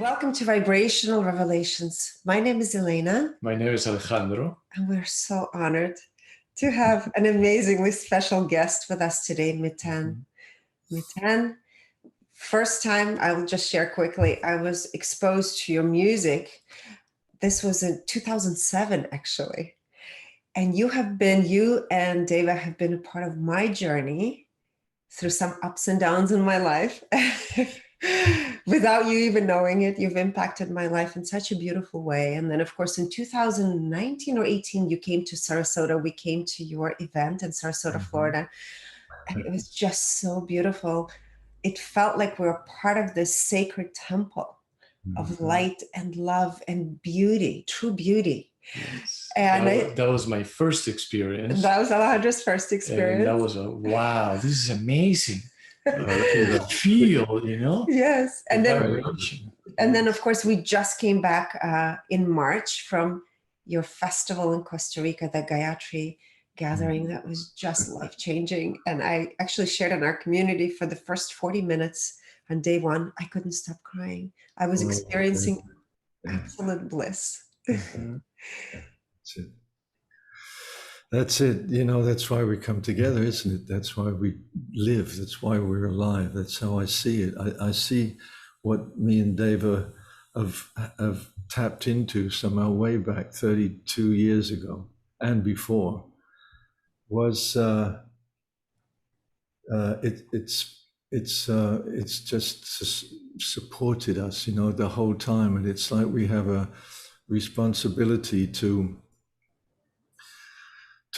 Welcome to Vibrational Revelations. My name is Elena. My name is Alejandro. And we're so honored to have an amazingly special guest with us today, Miten. Miten, first time, I will just share quickly, I was exposed to your music. This was in 2007, actually. And you and Deva have been a part of my journey through some ups and downs in my life. Without you even knowing it, you've impacted my life in such a beautiful way. And then, of course, in 2019 or 18, you came to Sarasota. We came to your event in Sarasota, Florida. And it was just so beautiful. It felt like we were part of this sacred temple of light and love and beauty, true beauty. Yes. And that was my first experience. That was Alejandro's first experience. And that was wow, this is amazing. The feel, you know? Yes. And then, of course, we just came back in March from your festival in Costa Rica, the Gayatri gathering. That was just life-changing. And I actually shared in our community for the first 40 minutes on day one. I couldn't stop crying. I was experiencing absolute bliss. That's it. You know, that's why we come together, isn't it? That's why we live. That's why we're alive. That's how I see it. I see what me and Deva have tapped into somehow way back 32 years ago and before was it's just supported us, you know, the whole time. And it's like we have a responsibility to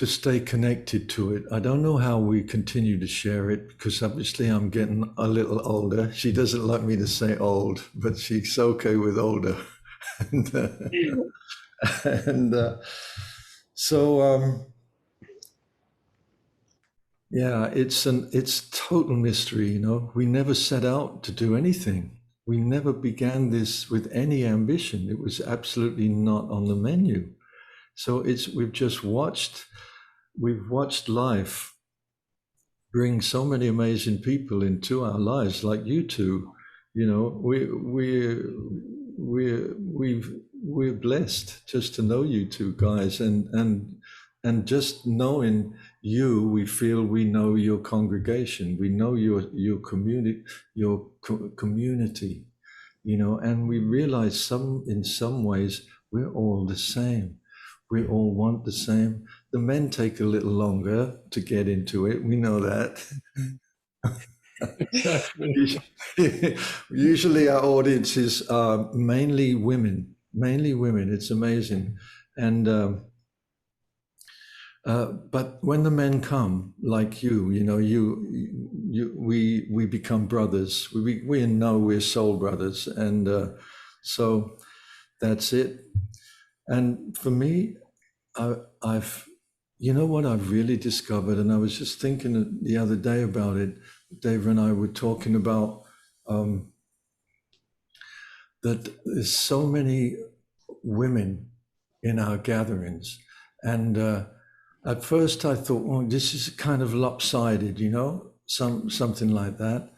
stay connected to it. I don't know how we continue to share it, because obviously I'm getting a little older. She doesn't like me to say old, but she's okay with older. Yeah, it's total mystery, you know. We never set out to do anything. We never began this with any ambition. It was absolutely not on the menu. So we've watched life bring so many amazing people into our lives, like you two. You know, we're blessed just to know you two guys, and just knowing you, we feel we know your congregation, we know your community, you know, and we realize in some ways we're all the same. We all want the same. The men take a little longer to get into it. We know that. Usually our audiences are mainly women. It's amazing. And but when the men come, like you know, we become brothers. We know we're soul brothers, and so that's it. And for me, you know what I've really discovered, and I was just thinking the other day about it. Dave and I were talking about that there's so many women in our gatherings, and at first I thought, oh, this is kind of lopsided, you know, something like that.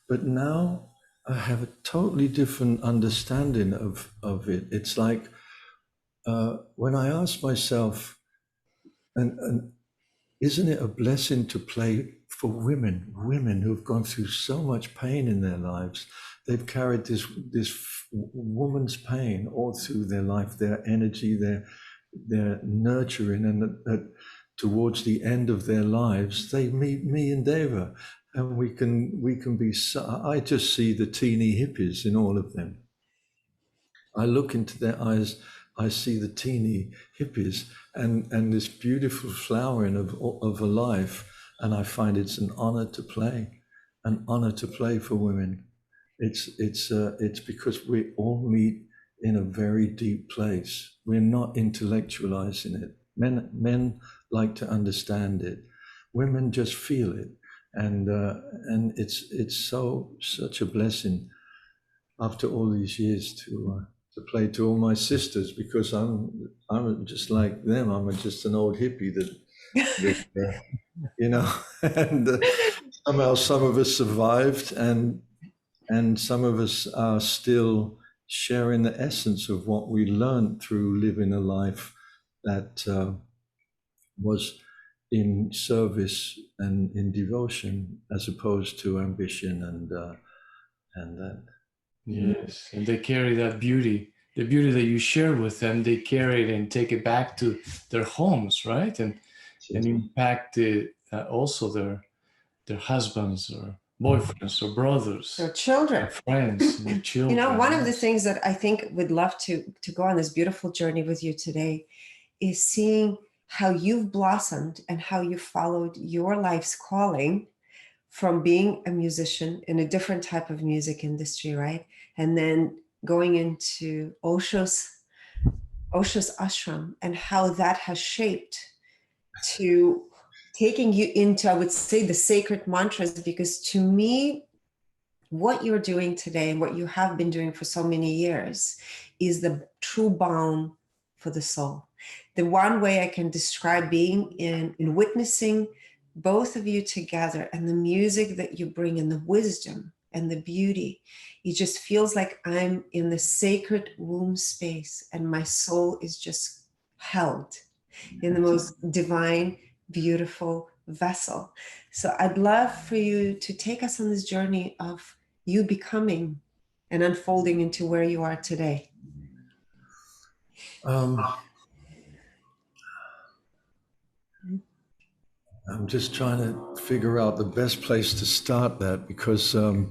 But now I have a totally different understanding of it. It's like when I ask myself, and isn't it a blessing to play for women who've gone through so much pain in their lives? They've carried this woman's pain all through their life, their energy, their nurturing, and towards the end of their lives, they meet me and Deva, and we can be. I just see the teeny hippies in all of them. I look into their eyes. I see the teeny hippies and this beautiful flowering of a life, and I find it's an honor to play for women. It's because we all meet in a very deep place. We're not intellectualizing it. Men like to understand it. Women just feel it, and it's such a blessing after all these years to play to all my sisters, because I'm just like them. I'm just an old hippie that you know, and somehow some of us survived, and some of us are still sharing the essence of what we learned through living a life that was in service and in devotion, as opposed to ambition and that. Yes, and they carry that beauty, the beauty that you share with them. They carry it and take it back to their homes, right? And impact also their husbands or boyfriends or brothers, So children, friends, and their children. you know, one of the things that I think would love to go on this beautiful journey with you today is seeing how you've blossomed and how you followed your life's calling from being a musician in a different type of music industry, right? And then going into Osho's ashram, and how that has shaped to taking you into, I would say, the sacred mantras, because to me, what you're doing today and what you have been doing for so many years is the true balm for the soul. The one way I can describe being in witnessing both of you together, and the music that you bring and the wisdom and the beauty, it just feels like I'm in the sacred womb space and my soul is just held in the most divine, beautiful vessel. So I'd love for you to take us on this journey of you becoming and unfolding into where you are today. I'm just trying to figure out the best place to start that, because I'll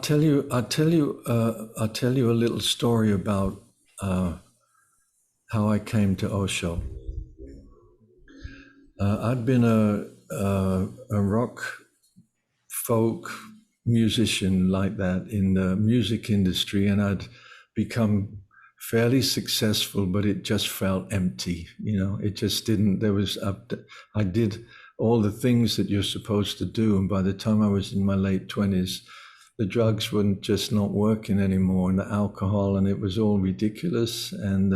tell you a little story about how I came to Osho. I'd been a rock folk musician like that in the music industry, and I'd become fairly successful, but it just felt empty. You know, it just didn't. I did all the things that you're supposed to do, and by the time I was in my late 20s, the drugs were just not working anymore, and the alcohol, and it was all ridiculous. And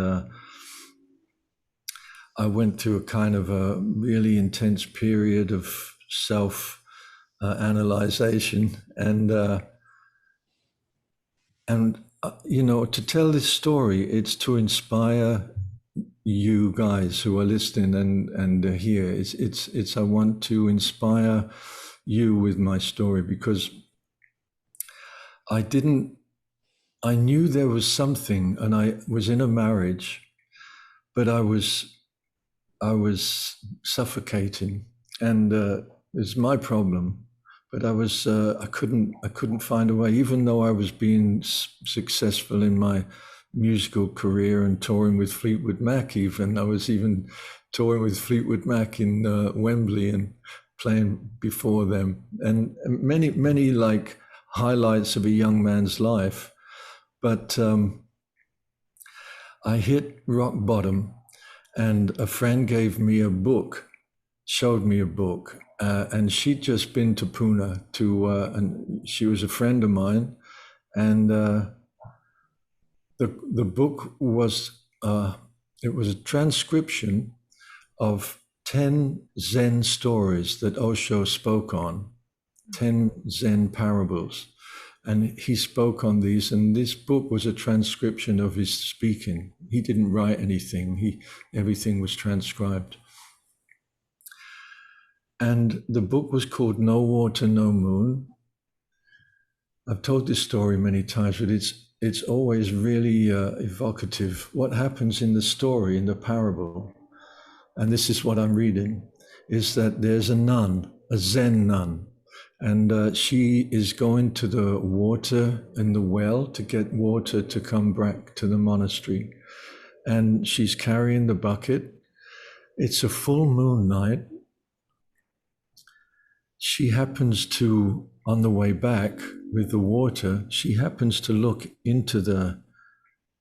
I went through a kind of a really intense period of self-analyzation, and you know, to tell this story, it's to inspire you guys who are listening and here. It's I want to inspire you with my story, because I knew there was something, and I was in a marriage, but I was suffocating, and it's my problem. But I couldn't find a way, even though I was being successful in my musical career and touring with Fleetwood Mac. Even I was even touring with Fleetwood Mac in Wembley and playing before them, and many like highlights of a young man's life. But I hit rock bottom, and a friend gave me a book, showed me a book, and she'd just been to Pune and she was a friend of mine, and the book was it was a transcription of 10 Zen stories that Osho spoke on, 10 Zen parables. And he spoke on these, and this book was a transcription of his speaking. He didn't write anything. Everything was transcribed. And the book was called No Water, No Moon. I've told this story many times, but it's always really evocative. What happens in the story, in the parable, and this is what I'm reading, is that there's a nun, a Zen nun, and she is going to the water in the well to get water to come back to the monastery. And she's carrying the bucket. It's a full moon night. She happens to, on the way back with the water, she happens to look into the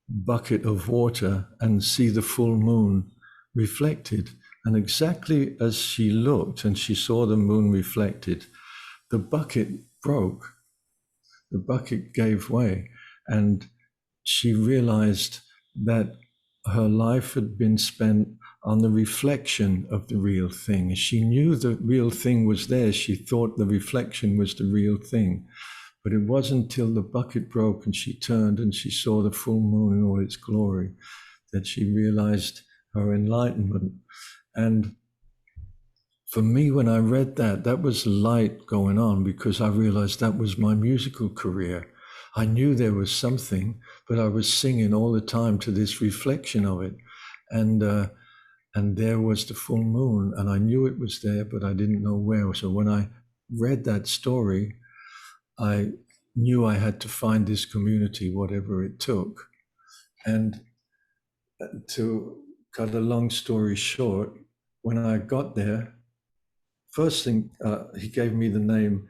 bucket of water and see the full moon reflected. And exactly as she looked and she saw the moon reflected, the bucket broke, the bucket gave way, and she realized that her life had been spent on the reflection of the real thing. She knew the real thing was there. She thought the reflection was the real thing. But it wasn't until the bucket broke and she turned and she saw the full moon in all its glory that she realized her enlightenment. And for me, when I read that, that was light going on, because I realized that was my musical career. I knew there was something, but I was singing all the time to this reflection of it. And there was the full moon, and I knew it was there, but I didn't know where. So when I read that story, I knew I had to find this community, whatever it took. And to cut a long story short, when I got there, first thing, he gave me the name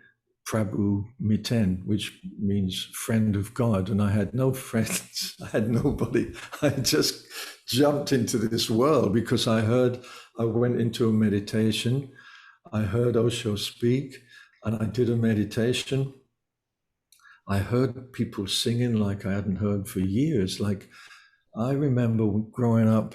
Prabhu Miten, which means friend of God. And I had no friends. I had nobody. I just jumped into this world because I went into a meditation. I heard Osho speak and I did a meditation. I heard people singing like I hadn't heard for years. Like I remember growing up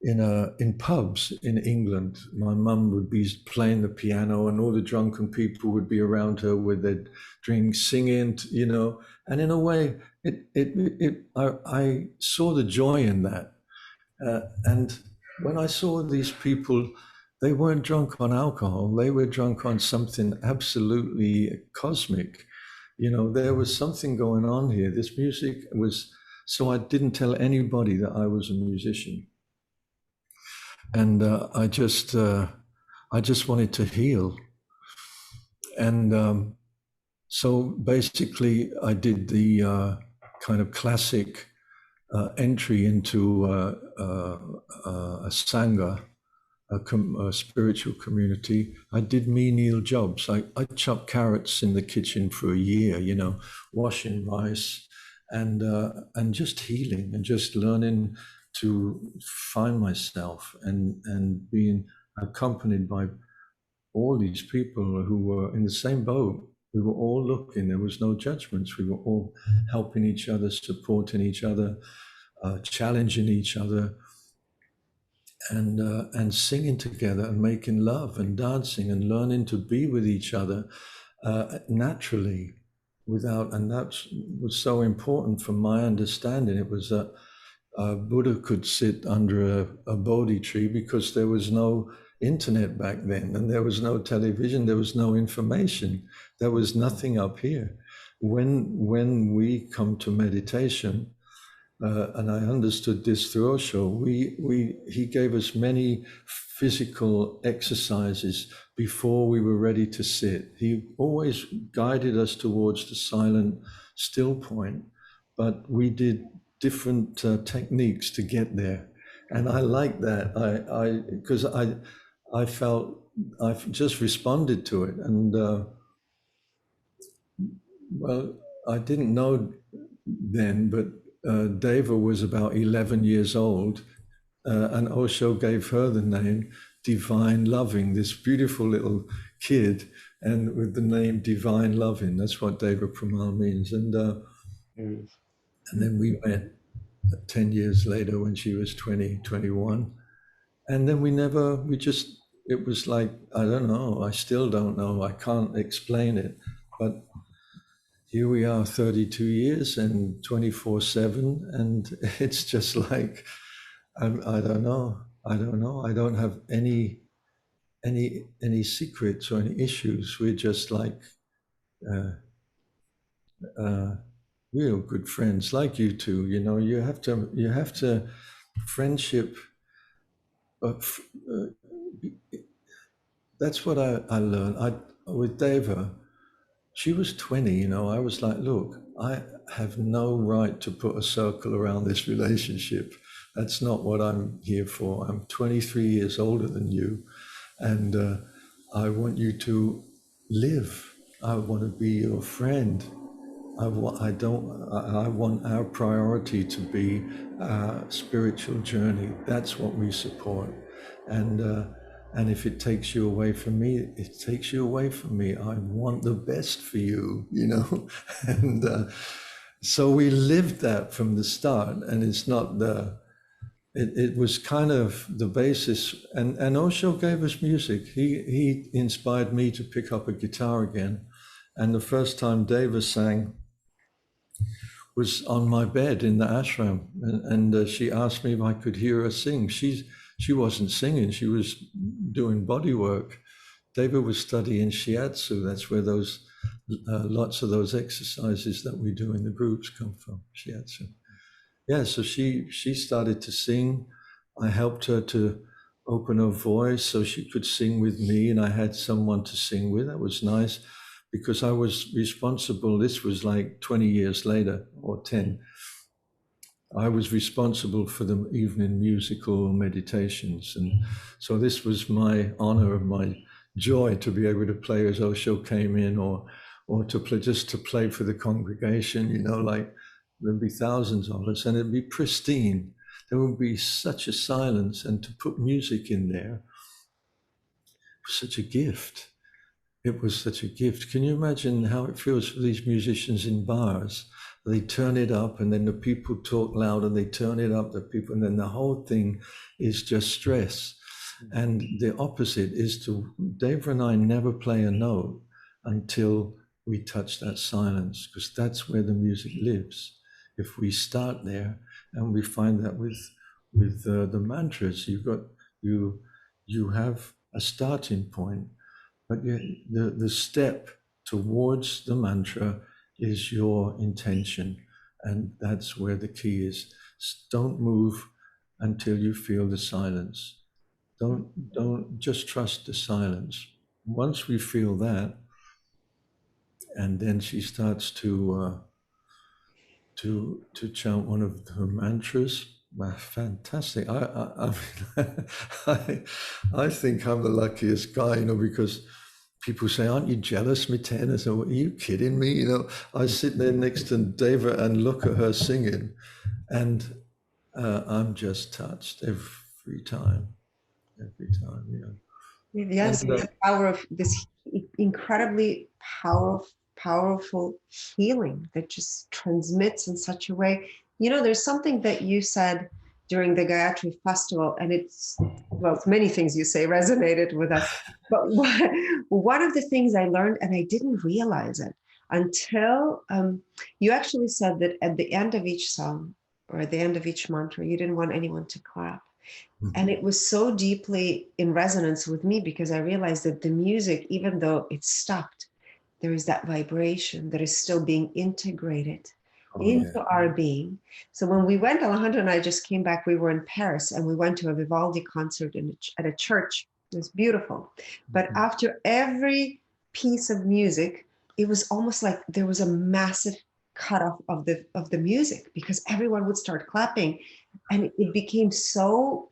in pubs in England. My mum would be playing the piano and all the drunken people would be around her with their drinks, singing, you know. And in a way, I saw the joy in that. And when I saw these people, they weren't drunk on alcohol. They were drunk on something absolutely cosmic. You know, there was something going on here. This music was, so I didn't tell anybody that I was a musician. And I just wanted to heal. And so basically I did the kind of classic entry into a Sangha, a spiritual community. I did menial jobs. I chopped carrots in the kitchen for a year, you know, washing rice and just healing and just learning to find myself and being accompanied by all these people who were in the same boat. We were all looking. There was no judgments. We were all helping each other, supporting each other, challenging each other, and singing together and making love and dancing and learning to be with each other naturally, without. And that was so important from my understanding. It was that Buddha could sit under a Bodhi tree because there was no internet back then, and there was no television, there was no information, there was nothing up here. When we come to meditation, and I understood this through Osho, he gave us many physical exercises before we were ready to sit. He always guided us towards the silent, still point, but we did different techniques to get there. And I like that, because I felt I've just responded to it. And well, I didn't know then, but Deva was about 11 years old, and Osho gave her the name Divine Loving, this beautiful little kid, and with the name Divine Loving. That's what Deva Premal means. And then we met 10 years later when she was 20, 21. And then it was like, I don't know, I still don't know, I can't explain it. But here we are 32 years and 24/7. And it's just like, I don't know. I don't have any secrets or any issues. We're just like real good friends, like you two. You know, you have to friendship. That's what I learned. With Deva, she was 20. You know, I was like, look, I have no right to put a circle around this relationship. That's not what I'm here for. I'm 23 years older than you, and I want you to live. I want to be your friend. I want our priority to be our spiritual journey. That's what we support. And if it takes you away from me, it takes you away from me. I want the best for you, you know. And so we lived that from the start. And it's not it was kind of the basis. And Osho gave us music. He inspired me to pick up a guitar again. And the first time Deva sang was on my bed in the ashram, and she asked me if I could hear her sing. She wasn't singing; she was doing body work. Deva was studying shiatsu. That's where those lots of those exercises that we do in the groups come from. Shiatsu. Yeah. So she started to sing. I helped her to open her voice so she could sing with me, and I had someone to sing with. That was nice, because I was responsible. This was like 20 years later, or 10. I was responsible for the evening musical meditations. And so this was my honor, my joy to be able to play as Osho came in, or to play, just to play for the congregation, you know, like there'd be thousands of us and it'd be pristine. There would be such a silence, and to put music in there was such a gift. It was such a gift. Can you imagine how it feels for these musicians in bars? They turn it up, and then the people talk loud, and they turn it up, the people, and then the whole thing is just stress. And the opposite is to, Dave and I never play a note until we touch that silence, because that's where the music lives. If we start there, and we find that with the mantras, you have a starting point. But the step towards the mantra is your intention. And that's where the key is. Don't move until you feel the silence. Don't just trust the silence. Once we feel that, and then she starts to chant one of her mantras. Wow, fantastic! I mean, I think I'm the luckiest guy, you know, because people say, "Aren't you jealous, Miten?" I say, well, "Are you kidding me?" You know, I sit there next to Deva and look at her singing, and I'm just touched every time, you know. Yes, And, the power of this incredibly powerful healing that just transmits in such a way. You know, there's something that you said during the Gayatri festival, and it's, well, it's many things you say resonated with us. But one of the things I learned, and I didn't realize it until you actually said that at the end of each song or at the end of each mantra, you didn't want anyone to clap. And it was so deeply in resonance with me, because I realized that the music, even though it stopped, there is that vibration that is still being integrated into our being. So when we went, Alejandro and I just came back, we were in Paris, and we went to a Vivaldi concert at a church. It was beautiful. But after every piece of music, it was almost like there was a massive cutoff of the music, because everyone would start clapping, and it became so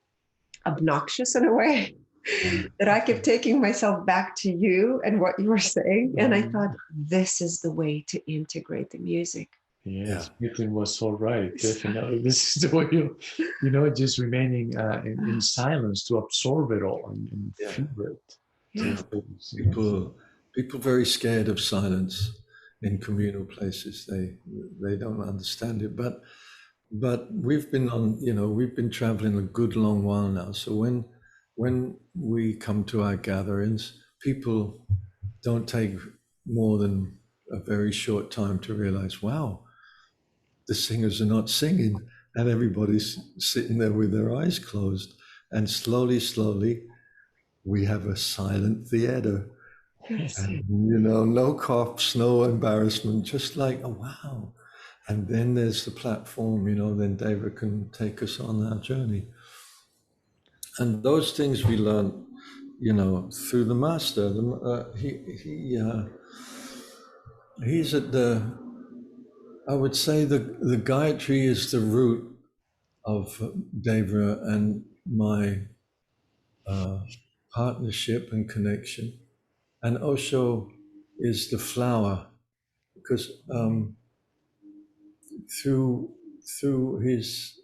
obnoxious in a way that I kept taking myself back to you and what you were saying. And I thought, this is the way to integrate the music. Yes, Miten was so right. Definitely, this is the way you know, just remaining in silence to absorb it all and feel it. Yeah. People very scared of silence in communal places. They don't understand it. But we've been we've been traveling a good long while now. So when we come to our gatherings, people don't take more than a very short time to realize, wow, the singers are not singing, and everybody's sitting there with their eyes closed. And slowly, we have a silent theater. Yes. And, you know, no coughs, no embarrassment, just like, oh, wow. And then there's the platform, you know, then Deva can take us on our journey. And those things we learn, you know, through the master. He's at I would say the Gayatri is the root of Deva and my partnership and connection. And Osho is the flower, because through his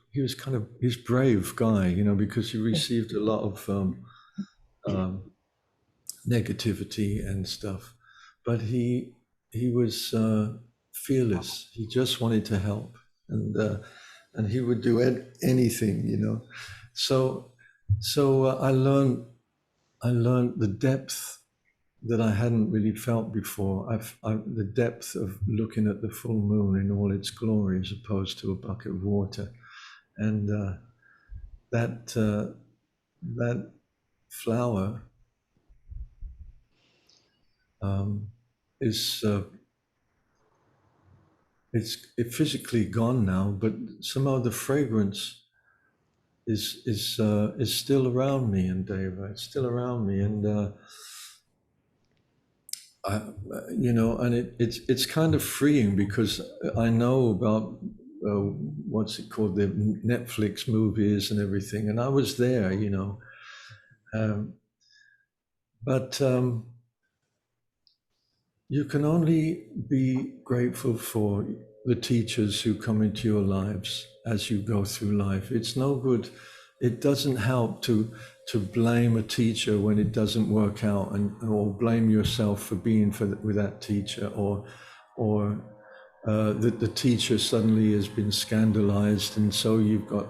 he was kind of, he's brave guy, you know, because he received a lot of negativity and stuff, but he was fearless. He just wanted to help, and he would do anything, you know. So I learned the depth that I hadn't really felt before. The depth of looking at the full moon in all its glory as opposed to a bucket of water, and that flower is it's physically gone now, but somehow the fragrance is still around me, and Deva, it's still around me, and I, you know, and it's kind of freeing because I know about what's it called, the Netflix movies and everything, and I was there, you know, but you can only be grateful for the teachers who come into your lives as you go through life. It's no good. It doesn't help to blame a teacher when it doesn't work out, or blame yourself for being with that teacher, or that the teacher suddenly has been scandalized, and so you've got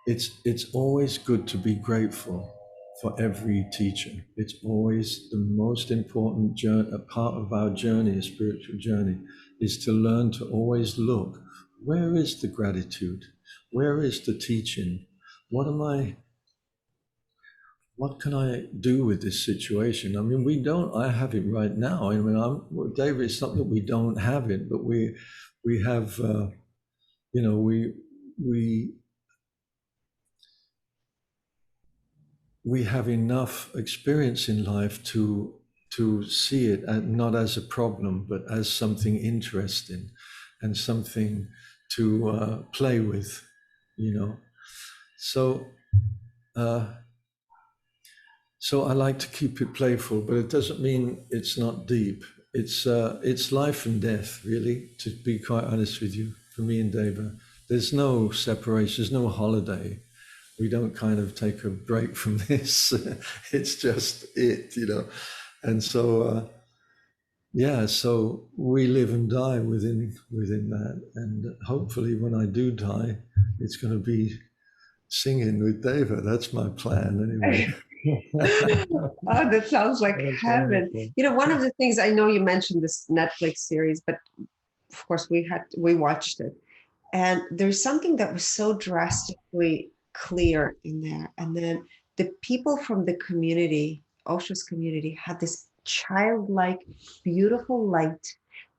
it's always good to be grateful for every teacher. It's always the most important a part of our journey, a spiritual journey, is to learn to always look, where is the gratitude? Where is the teaching? What can I do with this situation? I mean, I have it right now. I mean, David, it's not that we don't have it, but we have, you know, we have enough experience in life to see it not as a problem, but as something interesting and something to play with, you know. So I like to keep it playful, but it doesn't mean it's not deep. It's life and death, really, to be quite honest with you, for me and Deva. There's no separation, there's no holiday. We don't kind of take a break from this. It's just it, you know. And so, so we live and die within that. And hopefully when I do die, it's going to be singing with Deva. That's my plan anyway. Oh, that sounds like heaven. Wonderful. You know, one of the things, I know you mentioned this Netflix series, but of course we watched it. And there's something that was so drastically clear in there. And then the people from the community, Osho's community, had this childlike, beautiful light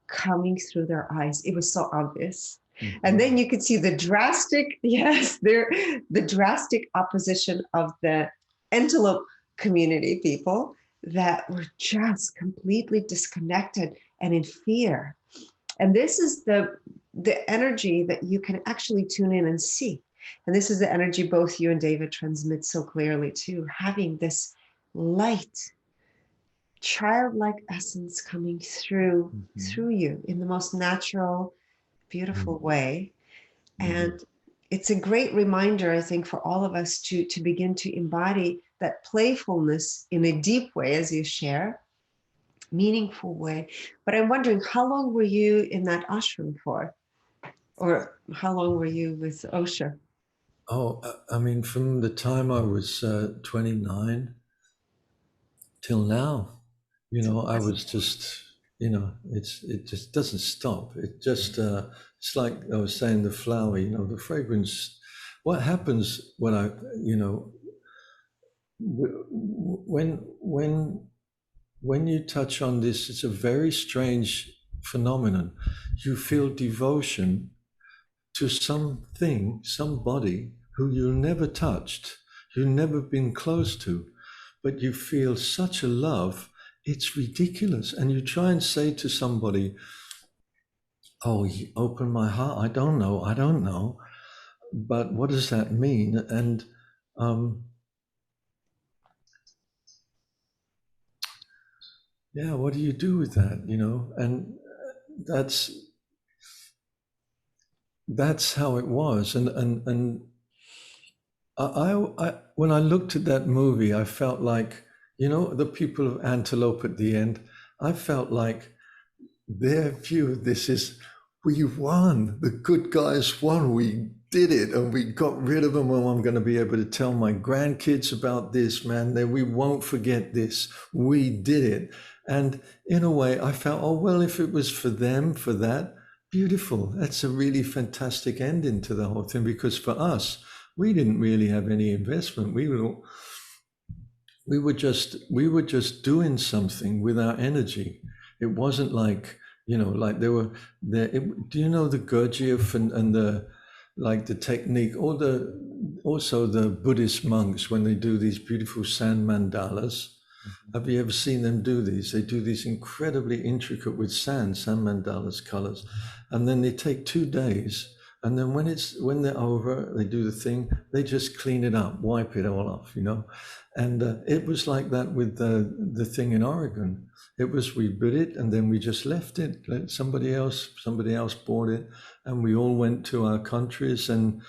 coming through their eyes. It was so obvious. Mm-hmm. And then you could see the drastic opposition of the antelope community people that were just completely disconnected and in fear. And this is the energy that you can actually tune in and see. And this is the energy both you and David transmit so clearly too, having this light, childlike essence coming through you in the most natural, beautiful way. And it's a great reminder, I think, for all of us to begin to embody that playfulness in a deep way, as you share, meaningful way. But I'm wondering, how long were you in that ashram for? Or how long were you with Osho? Oh, I mean, from the time I was 29 till now, you know, I was just, you know, it just doesn't stop. It just, it's like I was saying, the flower, you know, the fragrance. What happens when I, you know, when you touch on this, it's a very strange phenomenon. You feel devotion to something, somebody who you never touched, you've never been close to, but you feel such a love, it's ridiculous. And you try and say to somebody, oh, you open my heart, I don't know. But what does that mean? And what do you do with that, you know? And that's how it was. And I when I looked at that movie, I felt like, you know, the people of Antelope at the end, I felt like their view, this is, we won, the good guys won, we did it, and we got rid of them. Well, I'm going to be able to tell my grandkids about this, man, that we won't forget this, we did it. And in a way I felt, oh, well, if it was for them, for that, beautiful, that's a really fantastic ending to the whole thing, because for us, we didn't really have any investment. We were just doing something with our energy. It wasn't like, like there were there. Do you know the Gurdjieff and the, like, the technique, or also the Buddhist monks when they do these beautiful sand mandalas? Have you ever seen them do these? They do these incredibly intricate with sand mandalas colors, and then they take 2 days, and then when they're over, they do the thing. They just clean it up, wipe it all off, And it was like that with the thing in Oregon. It was, we built it and then we just left it. Let somebody else bought it, and we all went to our countries and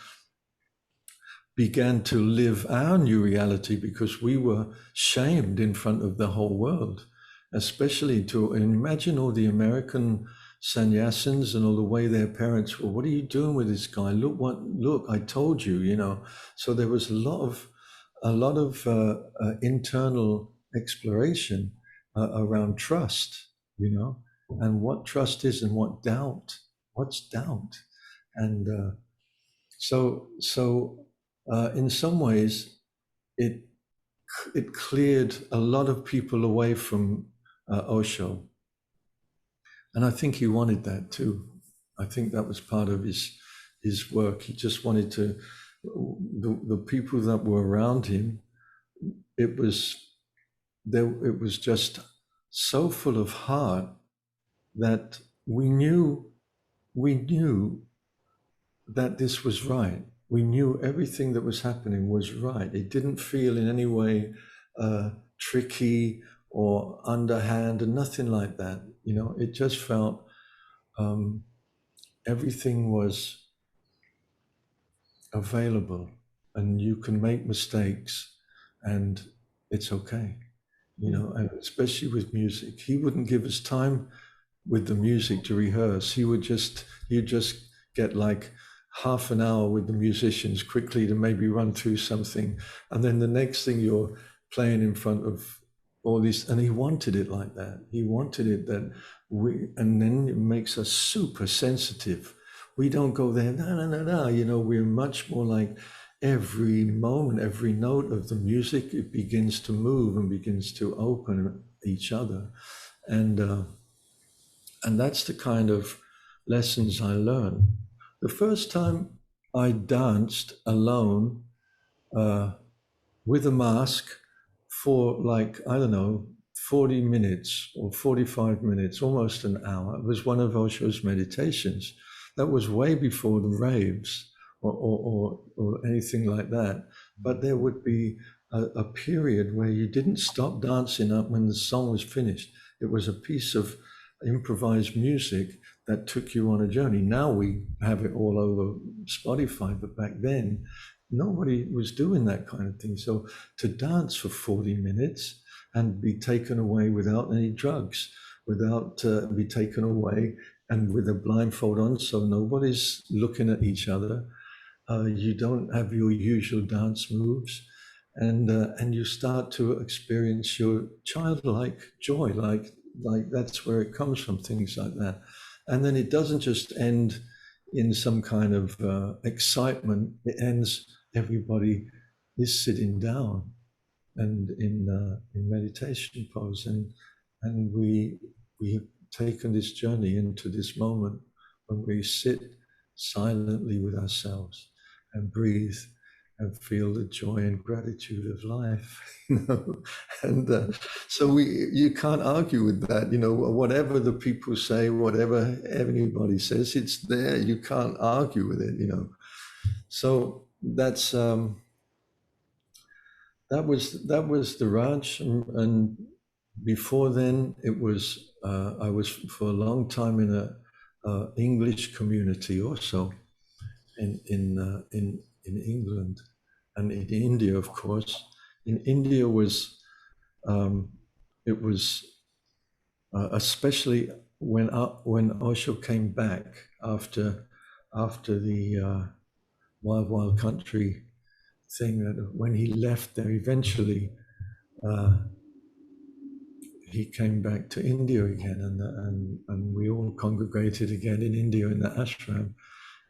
began to live our new reality, because we were shamed in front of the whole world, especially to imagine all the American sannyasins and all the way their parents were, what are you doing with this guy? Look, I told you, So there was a lot of internal exploration around trust, and what trust is and what's doubt. And so in some ways, it cleared a lot of people away from Osho, and I think he wanted that too. I think that was part of his work. He just wanted to, the people that were around him, it was just so full of heart that we knew that this was right. We knew everything that was happening was right. It didn't feel in any way tricky or underhand, and nothing like that. It just felt everything was available, and you can make mistakes, and it's okay. And especially with music, he wouldn't give us time with the music to rehearse. You just get like half an hour with the musicians quickly to maybe run through something, and then the next thing you're playing in front of all these. And he wanted it like that. He wanted it that and then it makes us super sensitive. We don't go there, no. We're much more like, every moment, every note of the music, it begins to move and begins to open each other. And that's the kind of lessons I learned. The first time I danced alone with a mask for, like, I don't know, 40 minutes or 45 minutes, almost an hour. It was one of Osho's meditations. That was way before the raves or anything like that. But there would be a period where you didn't stop dancing up when the song was finished. It was a piece of improvised music that took you on a journey. Now we have it all over Spotify, but back then nobody was doing that kind of thing. So to dance for 40 minutes and be taken away without any drugs, without be taken away and with a blindfold on, so nobody's looking at each other. You don't have your usual dance moves, and you start to experience your childlike joy, like that's where it comes from, things like that. And then it doesn't just end in some kind of excitement. It ends, everybody is sitting down and in meditation pose, and we have taken this journey into this moment when we sit silently with ourselves and breathe and feel the joy and gratitude of life, and so you can't argue with that. Whatever the people say, whatever anybody says, it's there. You can't argue with it. So that's that was the ranch, and before then it was I was for a long time in a English community also in England and in India, of course. In India was it was especially when Osho came back after the wild country thing, that when he left there, eventually he came back to India again, and we all congregated again in India in the ashram.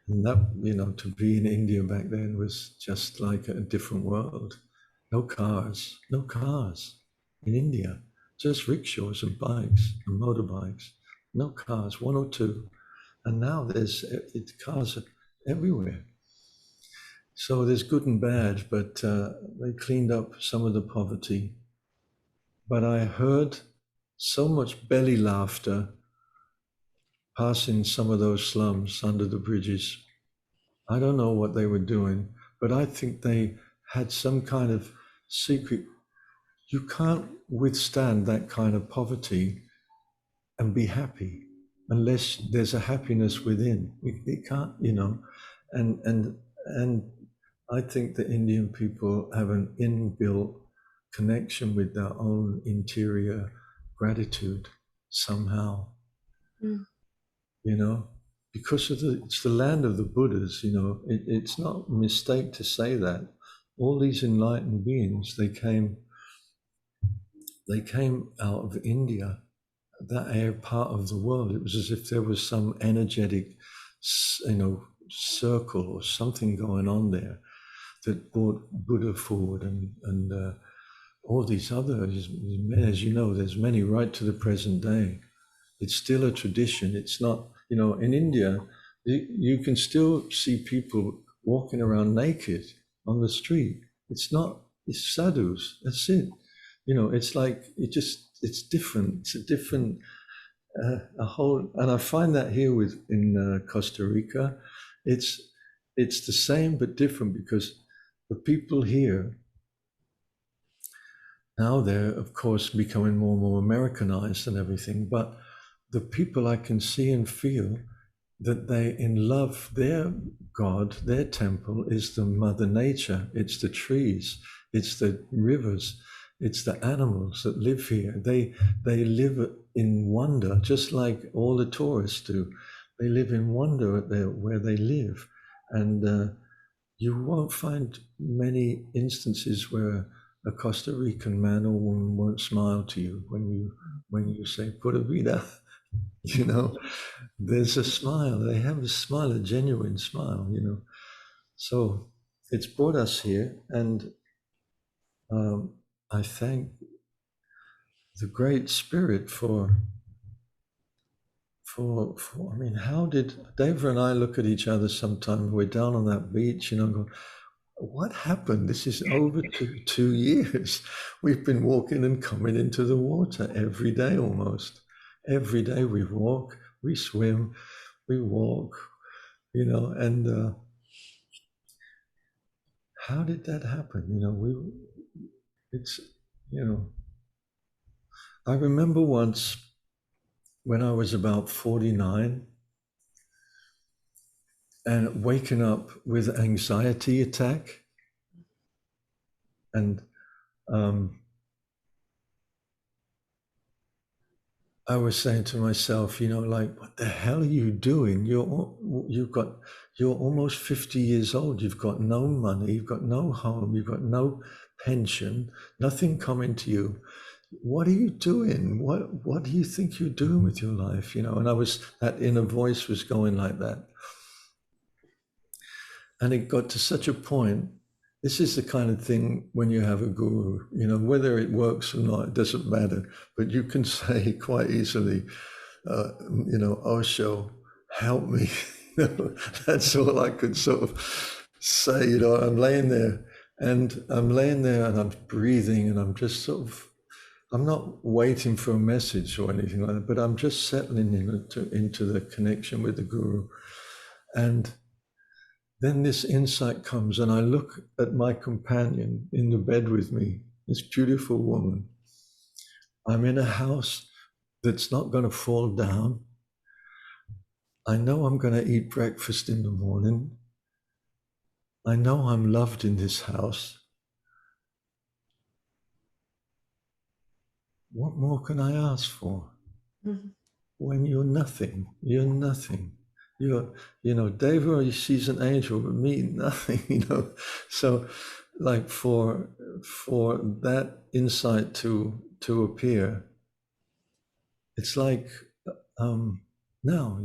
And that, to be in India back then was just like a different world. No cars in India, just rickshaws and bikes and motorbikes. No cars, one or two. And now there's cars everywhere. So there's good and bad, but they cleaned up some of the poverty. But I heard so much belly laughter passing some of those slums under the bridges. I don't know what they were doing, but I think they had some kind of secret. You can't withstand that kind of poverty and be happy unless there's a happiness within. It can't, and I think the Indian people have an inbuilt connection with their own interior gratitude somehow. Because it's the land of the Buddhas. It's not a mistake to say that. All these enlightened beings, they came out of India, that part of the world. It was as if there was some energetic, circle or something going on there that brought Buddha forward, and all these others. As you know, there's many right to the present day. It's still a tradition. It's not, in India, you can still see people walking around naked on the street. It's sadhus. That's it. It's like, it's different. It's a different, and I find that here in Costa Rica, it's the same but different, because the people here, now they're, of course, becoming more and more Americanized and everything, but the people, I can see and feel that they in love their God, their temple is the Mother Nature. It's the trees, it's the rivers, it's the animals that live here. They live in wonder, just like all the tourists do. They live in wonder where they live. And you won't find many instances where a Costa Rican man or woman won't smile to you when you say Pura Vida. There's a smile. They have a smile, a genuine smile. So it's brought us here, and I thank the Great Spirit for. I mean, how did Deva and I look at each other sometime? We're down on that beach, go, what happened? This is over 2 years. We've been walking and coming into the water every day almost. Every day we walk, we swim, we walk, and how did that happen? I remember once when I was about 49 and waking up with anxiety attack, and I was saying to myself, like, what the hell are you doing? You're almost 50 years old. You've got no money. You've got no home. You've got no pension. Nothing coming to you. What are you doing? What do you think you're doing with your life? And that inner voice was going like that. And it got to such a point. This is the kind of thing when you have a guru, whether it works or not, it doesn't matter. But you can say quite easily, Osho, help me. That's all I could sort of say. I'm laying there and I'm breathing, and I'm just sort of, I'm not waiting for a message or anything like that, but I'm just settling into the connection with the guru. And then this insight comes, and I look at my companion in the bed with me, this beautiful woman. I'm in a house that's not going to fall down. I know I'm going to eat breakfast in the morning. I know I'm loved in this house. What more can I ask for? Mm-hmm. when you're nothing. You're nothing. You're, Deva, he sees an angel, but me, nothing, So like for that insight to appear, it's like now,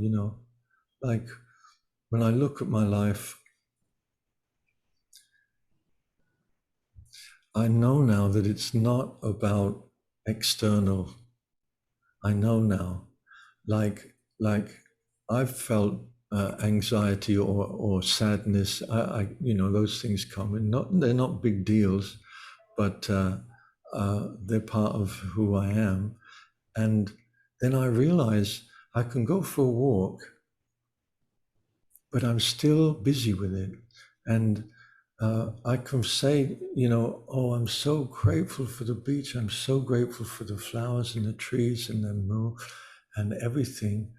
like when I look at my life, I know now that it's not about external. I know now, like I've felt anxiety or sadness. I those things come, and they're not big deals, but they're part of who I am. And then I realize I can go for a walk, but I'm still busy with it. And I can say, oh, I'm so grateful for the beach. I'm so grateful for the flowers and the trees and the moon and everything,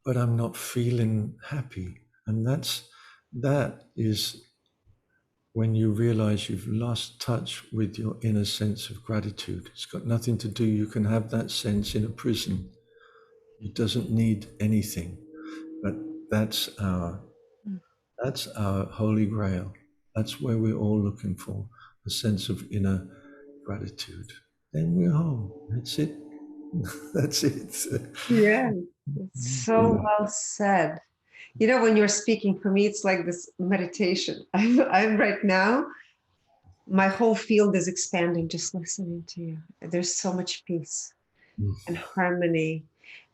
but I'm not feeling happy. And that is when you realize you've lost touch with your inner sense of gratitude. It's got nothing to do. You can have that sense in a prison. It doesn't need anything, but that's our holy grail. That's where we're all looking for, a sense of inner gratitude. Then we're home. That's it. That's it. Yeah, it's so well said. When you're speaking, for me, it's like this meditation. I'm right now, my whole field is expanding just listening to you. There's so much peace and harmony.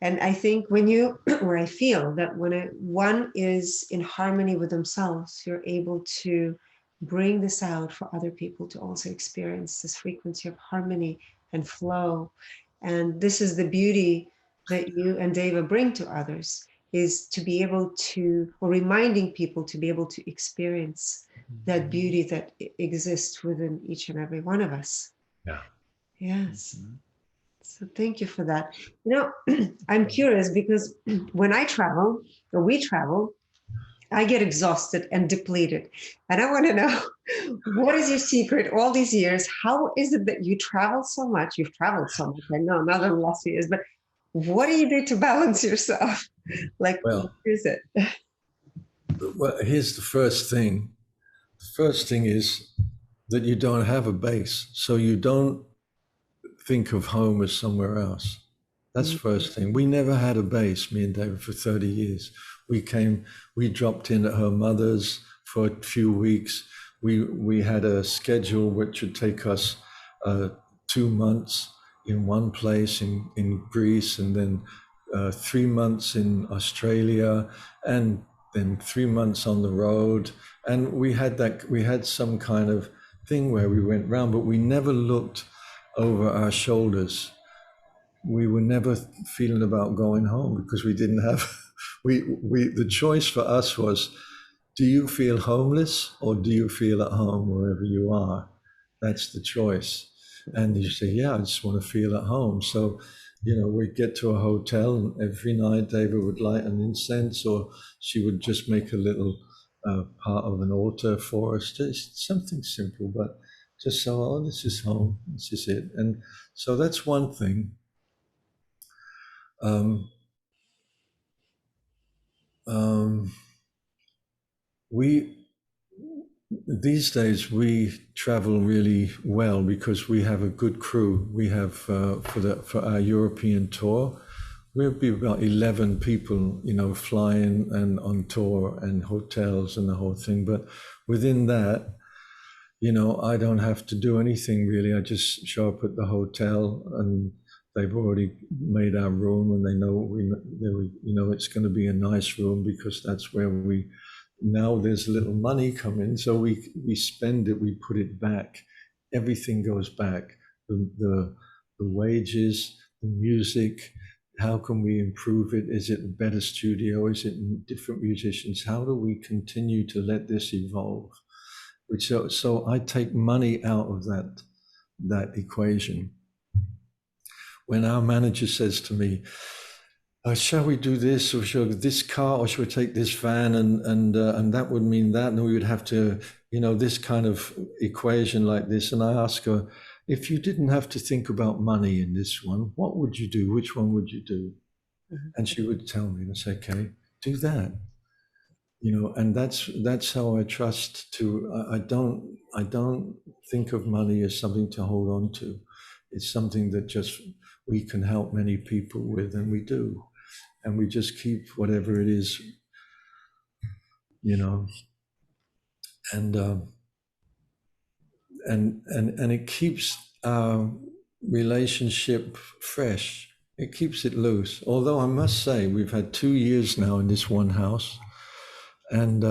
And I think or I feel that when one is in harmony with themselves, you're able to bring this out for other people to also experience this frequency of harmony and flow. And this is the beauty that you and Deva bring to others, is to be able to, or reminding people to be able to experience that beauty that exists within each and every one of us. Yeah. Yes. So thank you for that. I'm curious because when I travel, or we travel, I get exhausted and depleted. And I want to know, what is your secret all these years? How is it that you travel so much? You've traveled so much, I know, not in the last few years, but what do you do to balance yourself? Like, what is it? Well, here's the first thing. The first thing is that you don't have a base. So you don't think of home as somewhere else. That's the first thing. We never had a base, me and David, for 30 years. We dropped in at her mother's for a few weeks. We had a schedule which would take us 2 months in one place in Greece, and then 3 months in Australia, and then 3 months on the road. And we had some kind of thing where we went round, but we never looked over our shoulders. We were never feeling about going home because we didn't have, the choice for us was, do you feel homeless or do you feel at home wherever you are? That's the choice. And you say, yeah, I just want to feel at home. So, we'd get to a hotel and every night David would light an incense, or she would just make a little part of an altar for us. Just something simple, but just so, oh, this is home, this is it. And so that's one thing. These days we travel really well because we have a good crew. We have for our European tour, we'll be about 11 people, flying and on tour and hotels and the whole thing. But within that, I don't have to do anything really. I just show up at the hotel and they've already made our room, and they know it's going to be a nice room because that's where now there's a little money coming, so we spend it, we put it back. Everything goes back. The wages, the music, how can we improve it? Is it a better studio? Is it different musicians? How do we continue to let this evolve? So I take money out of that equation. When our manager says to me, shall we do this, or shall we this car, or shall we take this van, and that would mean that, and we would have to, this kind of equation like this. And I ask her, if you didn't have to think about money in this one, what would you do? Which one would you do? And she would tell me, and I'd say, okay, do that. And that's how I trust to. I don't think of money as something to hold on to. It's something that just we can help many people with, and we do, and we just keep whatever it is, and it keeps our relationship fresh. It keeps it loose. Although I must say, we've had 2 years now in this one house, and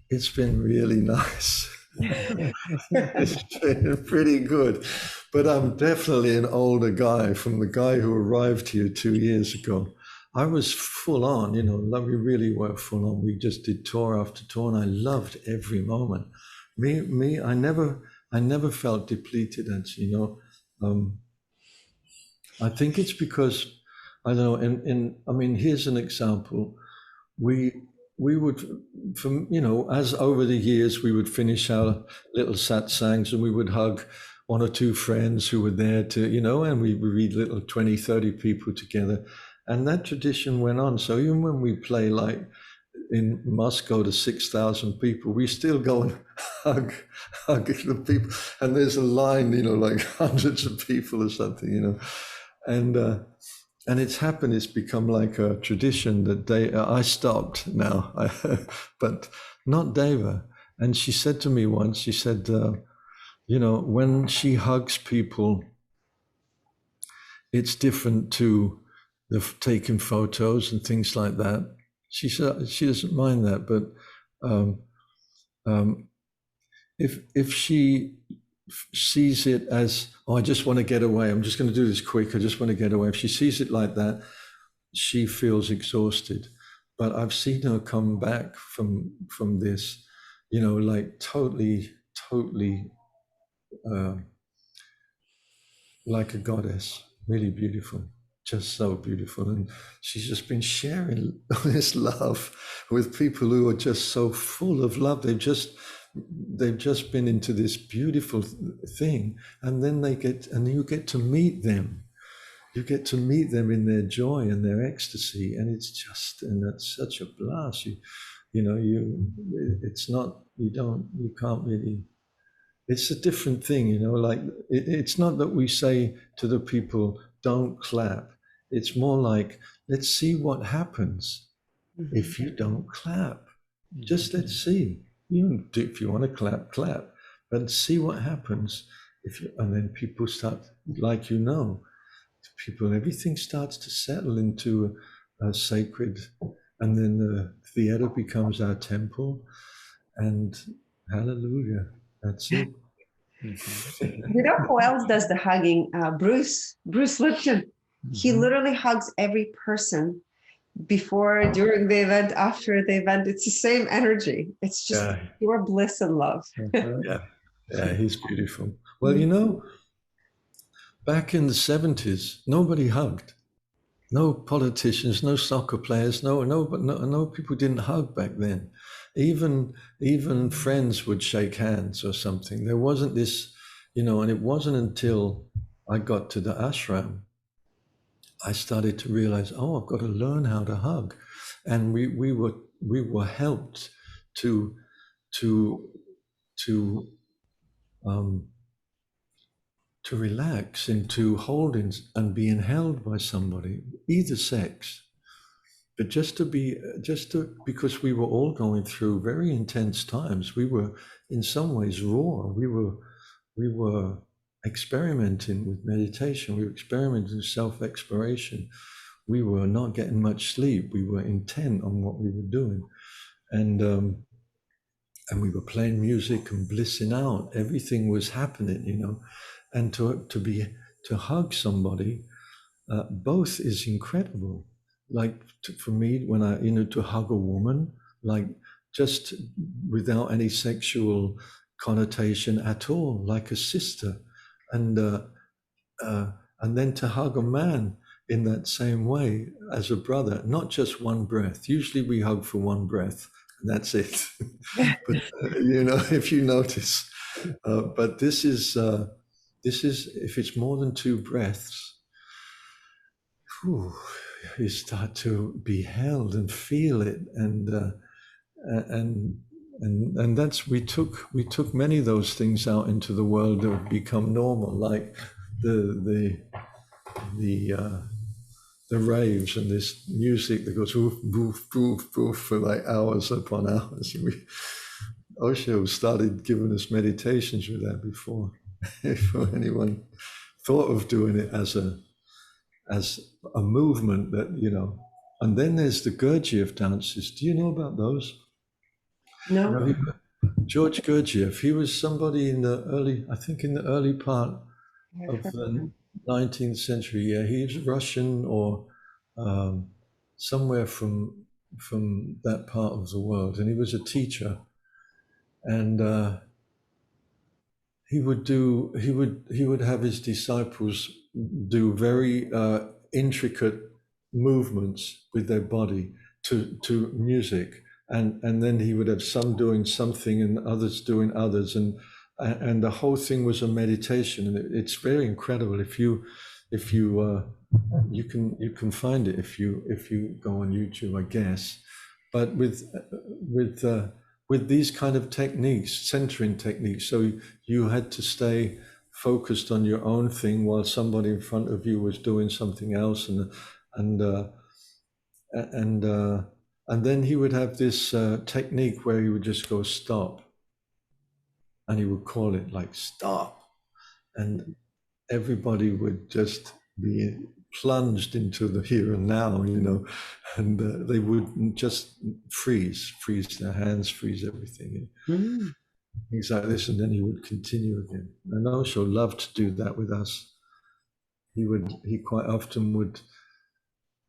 it's been really nice. It's been pretty good. But I'm definitely an older guy from the guy who arrived here 2 years ago. I was full on, we really were full on. We just did tour after tour, and I loved every moment. I never felt depleted, actually, I think it's because, I don't know, here's an example. We would, as over the years, we would finish our little satsangs and we would hug one or two friends who were there to, and we would read little 20, 30 people together. And that tradition went on. So even when we play like in Moscow to 6,000 people, we still go and hug the people. And there's a line, like hundreds of people or something, and it's happened. It's become like a tradition that I stopped now, but not Deva. And she said to me once, she said, when she hugs people, it's different to the taking photos and things like that. She said she doesn't mind that, but if she sees it as, I just want to get away, I'm just going to do this quick, I just want to get away. If she sees it like that, she feels exhausted. But I've seen her come back from this, like totally like a goddess, really beautiful, just so beautiful. And she's just been sharing this love with people who are just so full of love. They've just been into this beautiful thing, and then you get to meet them. You get to meet them in their joy and their ecstasy, and that's such a blast. You can't really. It's a different thing, like it's not that we say to the people, don't clap. It's more like, let's see what happens if you don't clap. Just let's see. If you want to clap, clap, but see what happens and then people start, like everything starts to settle into a sacred, and then the theater becomes our temple, and hallelujah, that's it. You know who else does the hugging? Bruce Lipton. He literally hugs every person before, during the event, after the event. It's the same energy. It's just pure bliss and love. Yeah, he's beautiful. Well, back in the 70s, nobody hugged. No politicians, no soccer players, no people didn't hug back then. Even friends would shake hands or something. There wasn't this, and it wasn't until I got to the ashram I started to realize, I've got to learn how to hug. And we were helped to relax into holding and being held by somebody, either sex. But because we were all going through very intense times, we were in some ways raw. We were experimenting with meditation. We were experimenting with self-exploration. We were not getting much sleep. We were intent on what we were doing, and we were playing music and blissing out. Everything was happening, and to hug somebody, both is incredible. Like for me, when to hug a woman, like just without any sexual connotation at all, like a sister, and then to hug a man in that same way as a brother, not just one breath. Usually we hug for one breath, and that's it. But if you notice, but this is if it's more than two breaths. you start to be held and feel it, and that's we took many of those things out into the world that have become normal, like the raves and this music that goes woof woof woof woof for like hours upon hours. Osho started giving us meditations with that before anyone thought of doing it as a movement that, you know. And then there's the Gurdjieff dances. Do you know about those? No. You know, George Gurdjieff, he was somebody in the early part of the 19th century. Yeah, he was Russian or somewhere from that part of the world, and he was a teacher. And he would have his disciples do very intricate movements with their body to music, and then he would have some doing something and others doing others, and the whole thing was a meditation, and it's very incredible. If you can find it if you go on YouTube, I guess. But with these kind of techniques, centering techniques, so you had to stay focused on your own thing while somebody in front of you was doing something else, and then he would have this technique where he would just go stop, and he would call it like stop, and everybody would just be plunged into the here and now, you know, and they would just freeze their hands, freeze everything, things like this, and then he would continue again. And Osho loved to do that with us. He quite often would.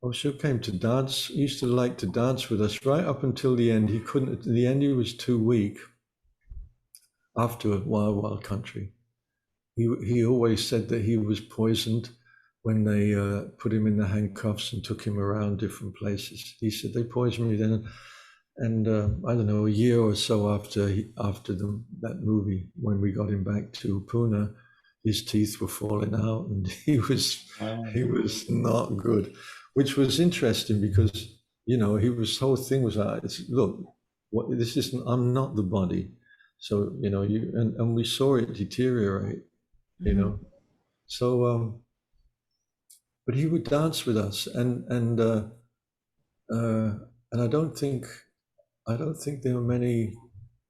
Osho came to dance, used to like to dance with us right up until the end. He couldn't, at the end he was too weak after Wild Country. He always said that he was poisoned when they put him in the handcuffs and took him around different places. He said, they poisoned me then. And I don't know, a year or so after that movie, when we got him back to Pune, his teeth were falling out, and he was not good, which was interesting because, you know, his whole thing was like, look, this isn't, I'm not the body. So, you know, and we saw it deteriorate, you know. So, but he would dance with us, and I don't think there were many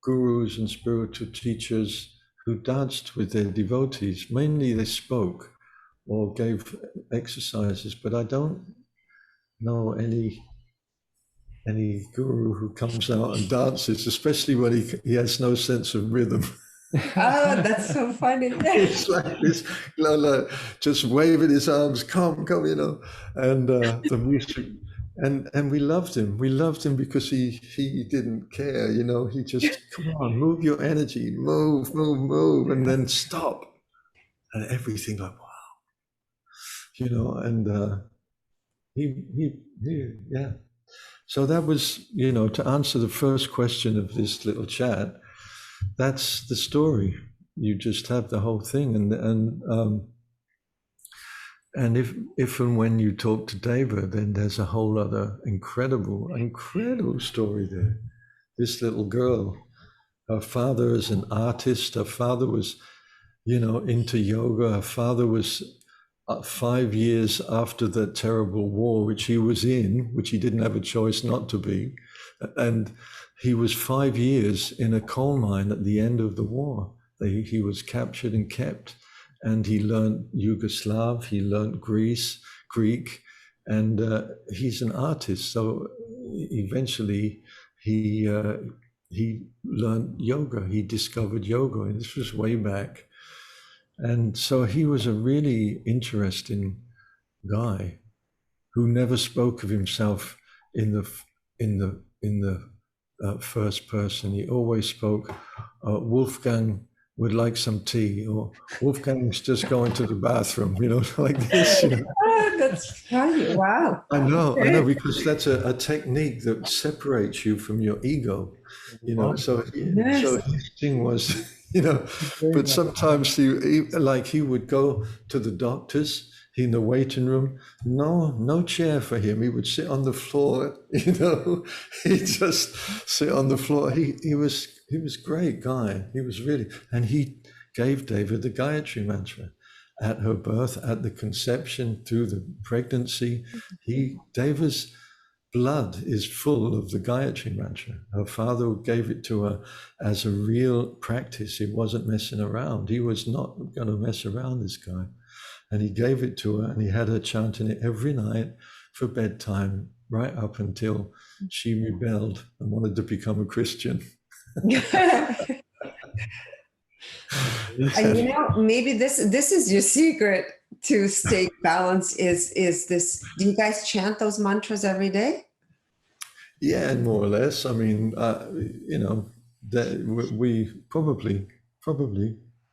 gurus and spiritual teachers who danced with their devotees. Mainly they spoke or gave exercises, but I don't know any guru who comes out and dances, especially when he has no sense of rhythm. Oh, that's so funny. It's like this, like, just waving his arms, come, you know, and the music. And we loved him. We loved him because he didn't care, you know. He just, come on, move your energy, move, and then stop. And everything like, wow, you know, and yeah. So that was, you know, to answer the first question of this little chat, that's the story. You just have the whole thing. And if and when you talk to Deva, then there's a whole other incredible story there. This little girl, her father is an artist. Her father was, you know, into yoga. Her father was 5 years after the terrible war, which he was in, which he didn't have a choice not to be. And he was 5 years in a coal mine at the end of the war. He was captured and kept. And he learned Yugoslav, he learned Greek, and he's an artist. So eventually he learned yoga, he discovered yoga, and this was way back. And so he was a really interesting guy who never spoke of himself in the first person. He always spoke, Wolfgang would like some tea, or Wolfgang's just going to the bathroom, you know, like this. You know. Oh, that's funny. Wow. I know, because that's a technique that separates you from your ego, you know. So his thing was, you know, but sometimes he would go to the doctors. in the waiting room, no chair for him. He would sit on the floor, you know. He'd just sit on the floor. He was a great guy. He was really, and he gave Deva the Gayatri mantra at her birth, at the conception, through the pregnancy. Deva's blood is full of the Gayatri mantra. Her father gave it to her as a real practice. He wasn't messing around. He was not going to mess around, this guy. And he gave it to her, and he had her chanting it every night for bedtime, right up until she rebelled and wanted to become a Christian. And you know, maybe this is your secret to stay balanced. Is this? Do you guys chant those mantras every day? Yeah, more or less. I mean, you know, that we probably.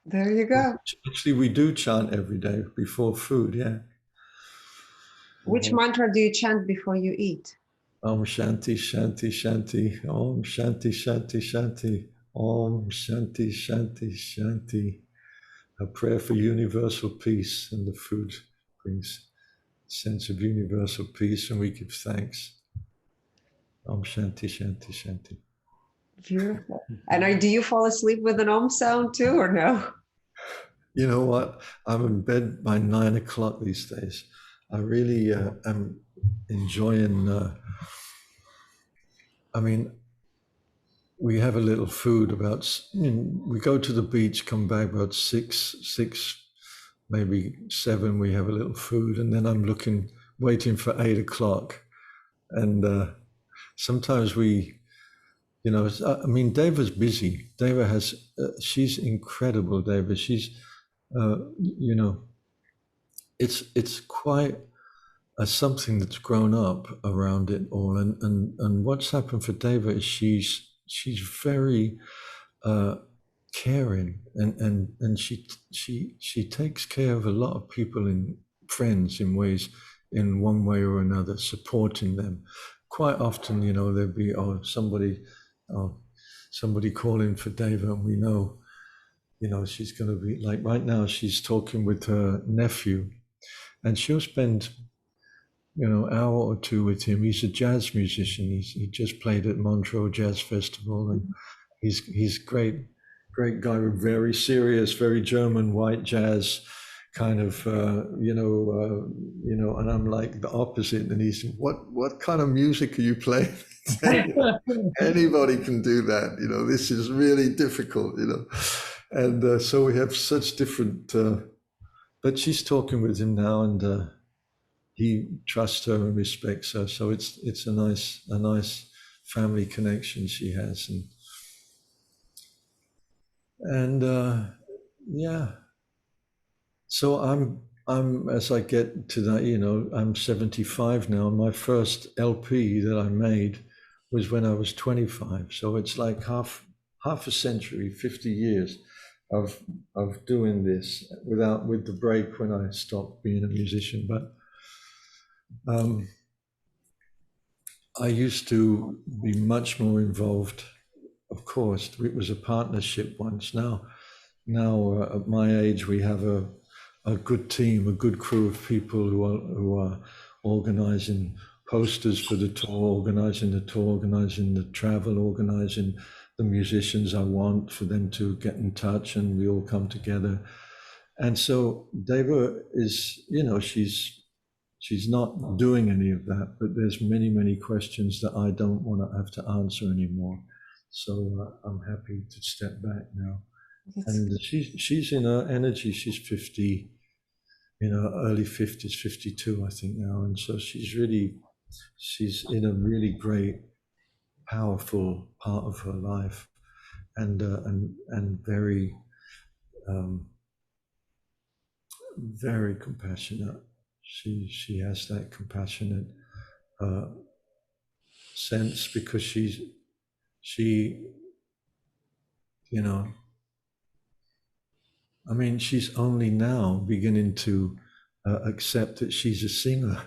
There you go. Actually, we do chant every day before food. Yeah. Which mantra do you chant before you eat? Om Shanti Shanti Shanti. Om Shanti Shanti Shanti. Om Shanti Shanti Shanti. A prayer for universal peace, and the food brings a sense of universal peace, and we give thanks. Om Shanti Shanti Shanti. Beautiful. And do you fall asleep with an Om sound too, or no? You know what? I'm in bed by 9 o'clock these days. I really am enjoying. I mean, we have a little food about. We go to the beach, come back about six, maybe 7. We have a little food, and then I'm waiting for 8 o'clock, and sometimes we. You know, I mean, Deva's busy. Deva has, she's incredible, Deva. She's, you know, it's quite something that's grown up around it all. And what's happened for Deva is she's very caring, and she takes care of a lot of people, in friends, in ways, in one way or another, supporting them. Quite often, you know, there'll be somebody calling for Deva, and we know, you know, she's going to be like, right now she's talking with her nephew, and she'll spend, you know, an hour or 2 with him. He's a jazz musician. He just played at Montreux Jazz Festival, and he's great guy, very serious, very German white jazz kind of, you know, and I'm like the opposite. And he's, what kind of music are you playing? Anybody can do that, you know. This is really difficult, you know. And so we have such different. But she's talking with him now, and he trusts her and respects her. So it's a nice family connection she has, and yeah. So I'm as I get to that, you know, I'm 75 now. My first LP that I made was when I was 25. So it's like half a century, 50 years of doing this with the break when I stopped being a musician. But I used to be much more involved. Of course, it was a partnership once. Now at my age, we have a good team, a good crew of people who are organizing posters for the tour, organizing the travel, organizing the musicians I want for them to get in touch, and we all come together. And so Deva is, you know, she's not doing any of that, but there's many questions that I don't want to have to answer anymore. So I'm happy to step back now. And she's in her energy. She's 50, you know, early 50s, 52, I think now. And so she's in a really great, powerful part of her life, and very, very compassionate. She has that compassionate sense, because she, you know, I mean, she's only now beginning to accept that she's a singer.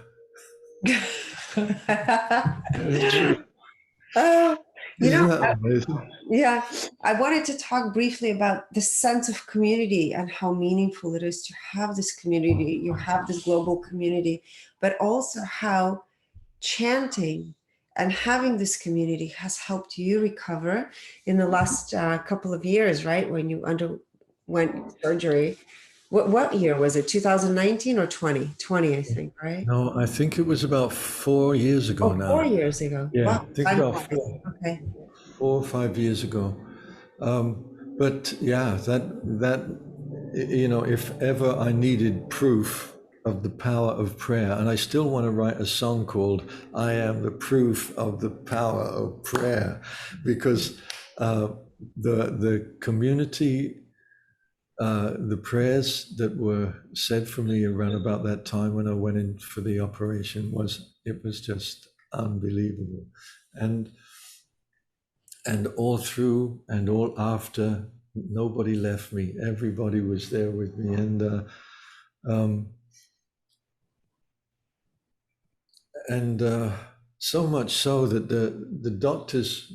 You Isn't know, that amazing? yeah, I wanted to talk briefly about the sense of community and how meaningful it is to have this community. You have this global community, but also how chanting and having this community has helped you recover in the last couple of years, right? When you underwent surgery. What year was it? 2019 or 20? 20, I think, right? No, I think it was about 4 years ago Oh, now. 4 years ago. Yeah, Wow, I think time about flies. Okay. 4 or 5 years ago. But yeah, that if ever I needed proof of the power of prayer, and I still want to write a song called "I Am the Proof of the Power of Prayer," because the community, the prayers that were said for me around about that time when I went in for the operation was just unbelievable, and all through and all after, nobody left me. Everybody was there with me, and so much so that the doctors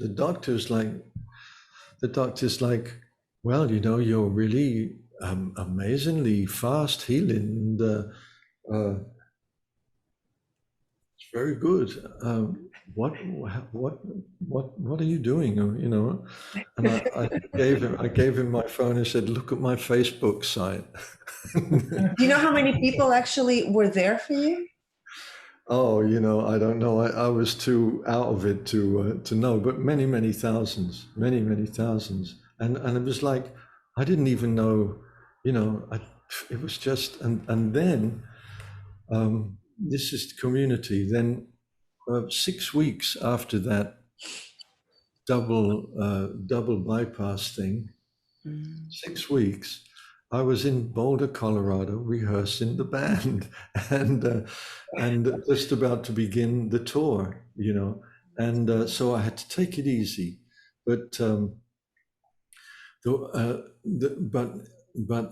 like, well, you're really amazingly fast healing, and it's very good. What are you doing? And I gave him my phone and said, look at my Facebook site. Do you know how many people actually were there for you? Oh, I don't know. I was too out of it to know, but many, many thousands, many, many thousands. And it was like, I didn't even know, it was just, and then this is the community. Then 6 weeks after that double bypass thing, 6 weeks, I was in Boulder, Colorado, rehearsing the band, and just about to begin the tour, and so I had to take it easy, but but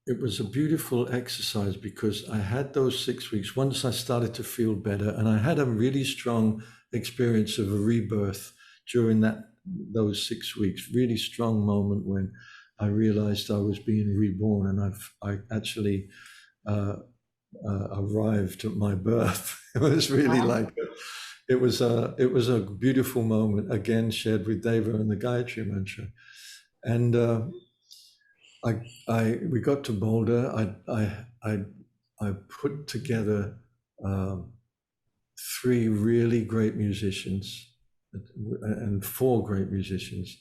it was a beautiful exercise because I had those 6 weeks. Once I started to feel better, and I had a really strong experience of a rebirth during those 6 weeks, really strong moment when I realized I was being reborn, and I actually arrived at my birth. It was really like it was a beautiful moment, again shared with Deva and the Gayatri Mantra, and we got to Boulder. I put together 3 really great musicians and 4 great musicians,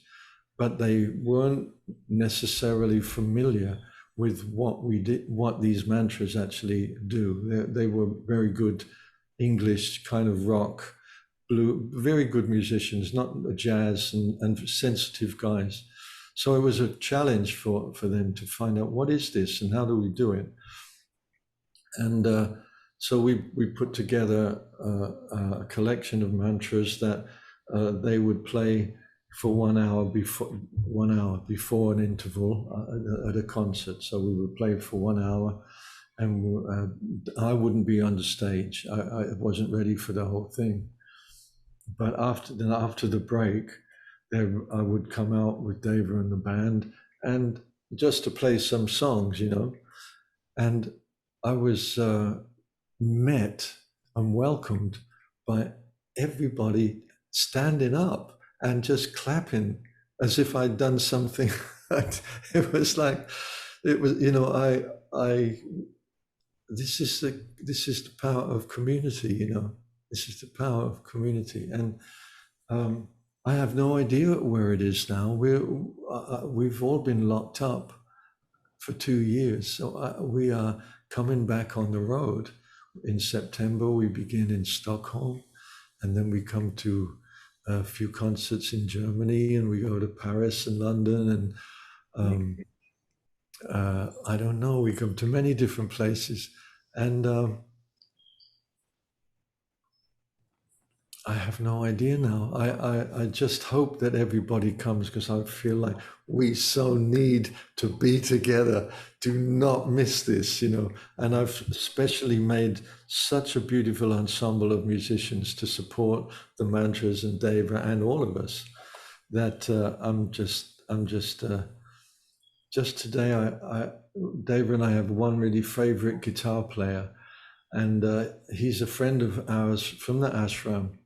but they weren't necessarily familiar with what we did, what these mantras actually do. They were very good English kind of rock, very good musicians, not jazz and sensitive guys. So it was a challenge for them to find out what is this and how do we do it. And so we put together a collection of mantras that they would play for 1 hour before an interval at a concert. So we would play for 1 hour, and I wouldn't be on the stage. I wasn't ready for the whole thing. But after the break, I would come out with Deva and the band, and just to play some songs, and I was met and welcomed by everybody standing up and just clapping as if I'd done something. It was like, this is the power of community, this is the power of community. And I have no idea where it is now. We've all been locked up for 2 years. So we are coming back on the road. In September, we begin in Stockholm, and then we come to a few concerts in Germany, and we go to Paris and London, and I don't know, we come to many different places. And I have no idea now. I just hope that everybody comes, because I feel like we so need to be together. Do not miss this, And I've especially made such a beautiful ensemble of musicians to support the mantras and Deva and all of us. that just today, Deva and I have one really favorite guitar player, and he's a friend of ours from the ashram,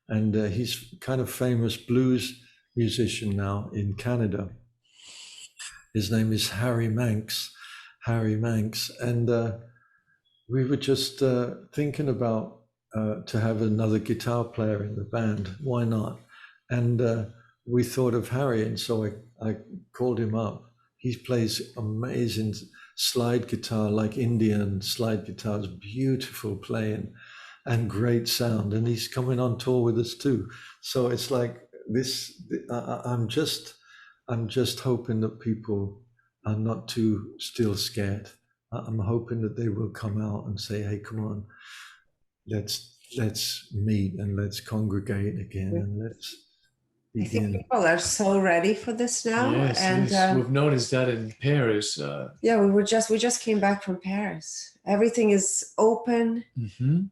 and he's kind of famous blues musician now in Canada. His name is Harry Manx, and we were just thinking about to have another guitar player in the band. Why not? And we thought of Harry, and so I called him up. He plays amazing slide guitar, like Indian slide guitars, beautiful playing and great sound. And he's coming on tour with us too. So it's like this. I'm just hoping that people are not too still scared. I'm hoping that they will come out and say, "Hey, come on, let's meet and let's congregate again and let's I think begin." people are so ready for this now. Yes, and yes. We've noticed that in Paris. Yeah, we just came back from Paris. Everything is open.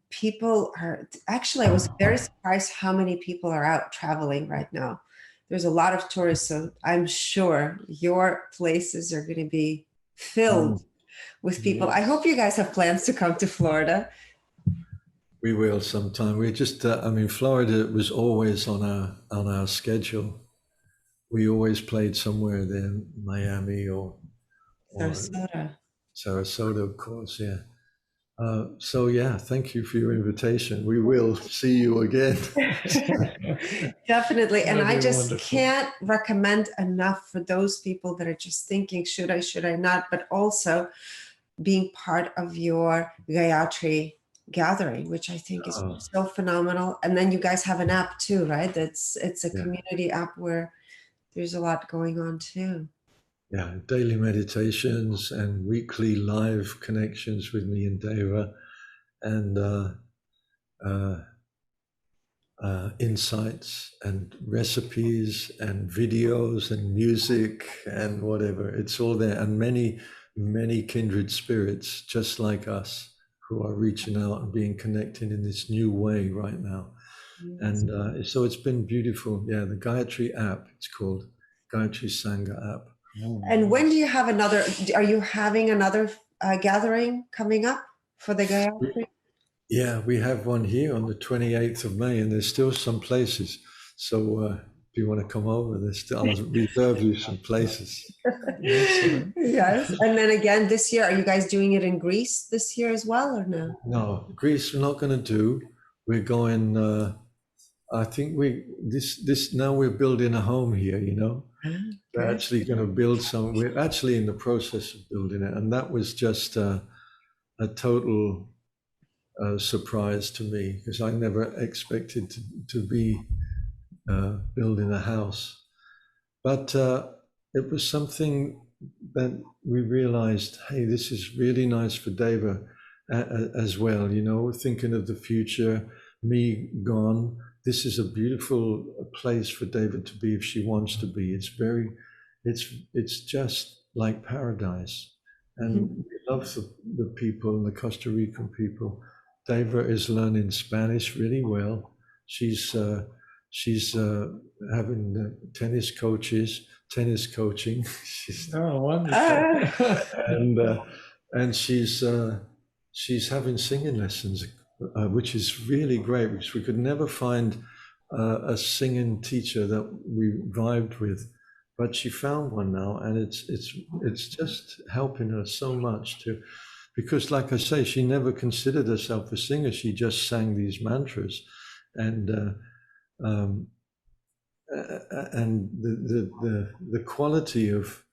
People are actually, I was very surprised how many people are out traveling right now. There's a lot of tourists, so I'm sure your places are going to be filled with people. Yes. I hope you guys have plans to come to Florida. We will sometime. We just, Florida was always on our schedule. We always played somewhere there, Miami or Sarasota, of course. Yeah. So yeah, thank you for your invitation. We will see you again. Definitely. And I just wonderful. can't recommend enough for those people that are just thinking, should I not? But also being part of your Gayatri gathering, which I think is so phenomenal. And then you guys have an app too, right? It's a community app where there's a lot going on too. Yeah, daily meditations and weekly live connections with me and Deva, and insights and recipes and videos and music and whatever. It's all there, and many kindred spirits just like us who are reaching out and being connected in this new way right now. Yes. And so it's been beautiful. Yeah, the Gayatri app, it's called Gayatri Sangha app. And when do you have are you having another gathering coming up for the Gayatri? Yeah, we have one here on the 28th of May, and there's still some places. So if you want to come over, I'll reserve you some places. Yes. And then again, this year, are you guys doing it in Greece this year as well, or no? No, Greece we're not going to do. We're going, I think now we're building a home here, you know. We're actually going to build we're actually in the process of building it. And that was just a total surprise to me, because I never expected to be building a house. But it was something that we realized, hey, this is really nice for Deva as well, you know, thinking of the future, me gone. This is a beautiful place for Deva to be if she wants to be. It's just like paradise. And we love the people and the Costa Rican people. Deva is learning Spanish really well. She's having tennis coaching. She's wonderful. and she's having singing lessons, which is really great, because we could never find a singing teacher that we vibed with, but she found one now, and it's just helping her so much because, like I say, she never considered herself a singer. She just sang these mantras, and the quality of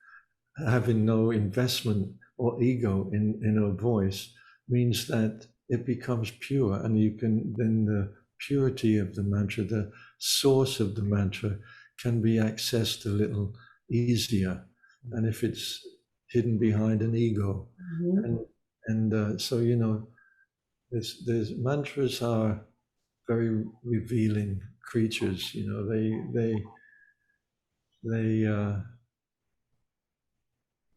having no investment or ego in her voice means that it becomes pure, and you can then the purity of the mantra, the source of the mantra, can be accessed a little easier than if it's hidden behind an ego. So, you know, there's mantras are very revealing creatures. You know,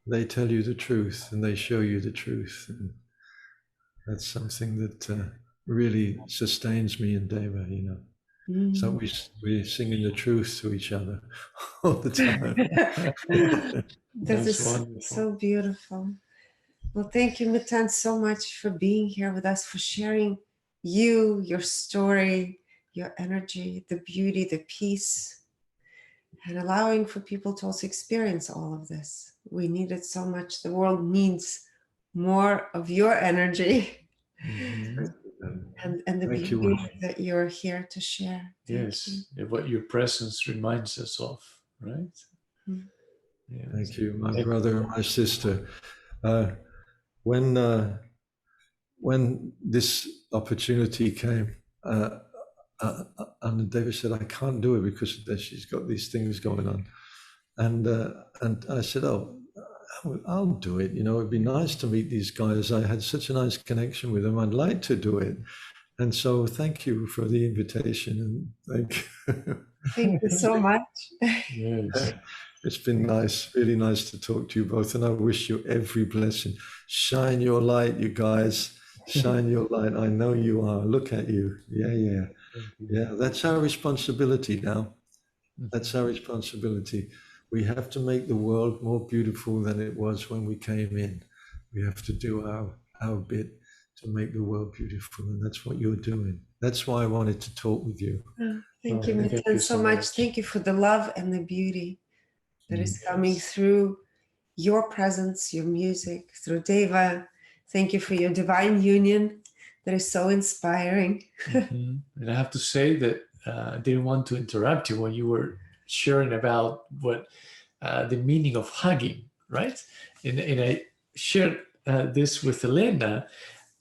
they tell you the truth, and they show you the truth, and that's something that really sustains me and Deva, you know. So we're singing the truth to each other all the time. This is wonderful. so beautiful. Well, thank you, Miten, so much for being here with us, for sharing you, your story, your energy, the beauty, the peace, and allowing for people to also experience all of this. We need it so much. The world needs more of your energy and the Thank beauty you. that you're here to share. Thank Yes, what your presence reminds us of, right? Mm. Yeah. Thank you, my brother and my sister. When this opportunity came, and David said, "I can't do it because she's got these things going on," and I said, "Oh, I'll do it. You know, it'd be nice to meet these guys. I had such a nice connection with them. I'd like to do it." And so, thank you for the invitation, and Thank you so much. Yes. It's been nice, really nice to talk to you both, and I wish you every blessing. Shine your light, you guys. Shine your light. I know you are. Look at you. Yeah. That's our responsibility now. That's our responsibility. We have to make the world more beautiful than it was when we came in. We have to do our bit to make the world beautiful, and that's what you're doing. That's why I wanted to talk with you. Thank you, Thank Miten, you so so much. much. Thank you for the love and the beauty that is coming through your presence, your music, through Deva. Thank you for your divine union that is so inspiring. And I have to say that I didn't want to interrupt you when you were sharing about what the meaning of hugging, right? And I shared this with Elena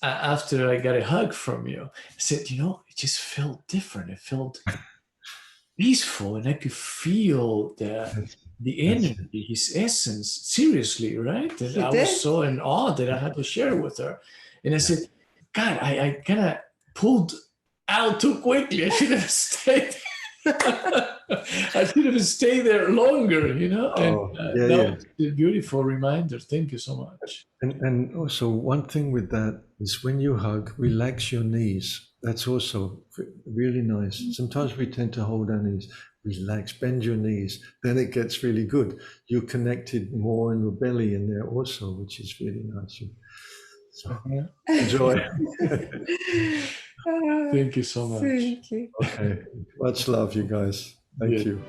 after I got a hug from you. I said, it just felt different. It felt peaceful, and I could feel the energy, his essence, seriously, right? And You I did? was so in awe that I had to share it with her. And I said, God, I kind of pulled out too quickly. I should have stayed. I should have stayed there longer, And that was a beautiful reminder. Thank you so much. And also one thing with that is when you hug, relax your knees. That's also really nice. Sometimes we tend to hold our knees. Relax, bend your knees. Then it gets really good. You're connected more in the belly in there also, which is really nice. So enjoy. Thank you so much. Thank you. Okay. Much love, you guys. Thank you.